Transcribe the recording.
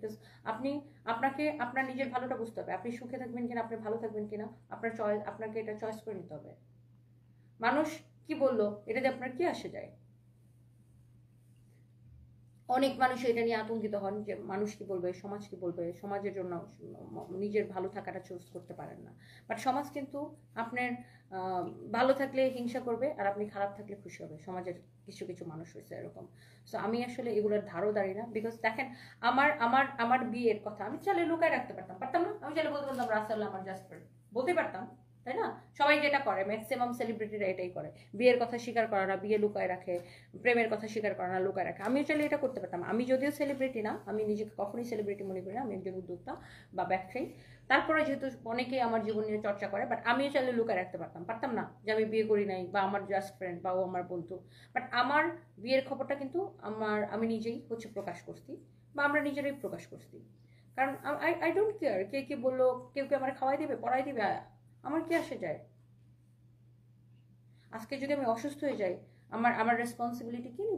Because আপনি আপনাকে আপনার নিজের ভালোটা বুঝতে হবে। আপনি সুখে থাকবেন কিনা, আপনি ভালো থাকবেন কিনা, আপনার চয়েস, আপনাকে এটা চয়েস করে নিতে হবে। মানুষ কি বললো এটাতে আপনার কি আসে যায়? অনেক মানুষ এটা নিয়ে আতঙ্কিত হন যে মানুষ কি বলবে, সমাজ কি বলবে, সমাজের জন্য নিজের ভালো থাকাটা চুজ করতে পারেন না। বাট সমাজ কিন্তু আপনার ভালো থাকলে হিংসা করবে আর আপনি খারাপ থাকলে খুশি হবে। সমাজের কিছু কিছু মানুষ হয়েছে এরকম। সো আমি আসলে এগুলোর ধারও দাঁড়ি না। বিকজ দেখেন, আমার বিয়ের কথা আমি চাইলে লুকায় রাখতে পারতাম, পারতাম না? আমি চাইলে বলতে পারতাম রাসেল আমার জাস্ট ফ্রেন্ড, বলতে পারতাম, তাই না? সবাই যেটা করে, ম্যাক্সিমাম সেলিব্রিটিরা এটাই করে, বিয়ের কথা স্বীকার করে না, বিয়ে লুকায় রাখে, প্রেমের কথা স্বীকার করে না, লুকায় রাখে। আমিও চাইলে এটা করতে পারতাম। আমি যদিও সেলিব্রিটি না, আমি নিজেকে কখনোই সেলিব্রিটি মনে করি না, আমি একজন উদ্যোক্তা বা ব্যবসায়ী। তারপরে যেহেতু অনেকেই আমার জীবন নিয়ে চর্চা করে, বাট আমিও চাইলে লুকায় রাখতে পারতাম, পারতাম না যে আমি বিয়ে করি নাই বা আমার জাস্ট ফ্রেন্ড বা ও আমার বন্ধু। বাট আমার বিয়ের খবরটা কিন্তু আমি নিজেই হচ্ছে প্রকাশ করছি, বা আমরা নিজেরাই প্রকাশ করছি। কারণ আই আই ডোন্ট কেয়ার কে কি বললো, কেউ কে আমার খাওয়াই দিবে, পড়াই দিবে, আমার কি আসে যায়? আজকে যদি আমি অসুস্থ হয়ে যাই, আমার আমার রেসপন্সিবিলিটি কি?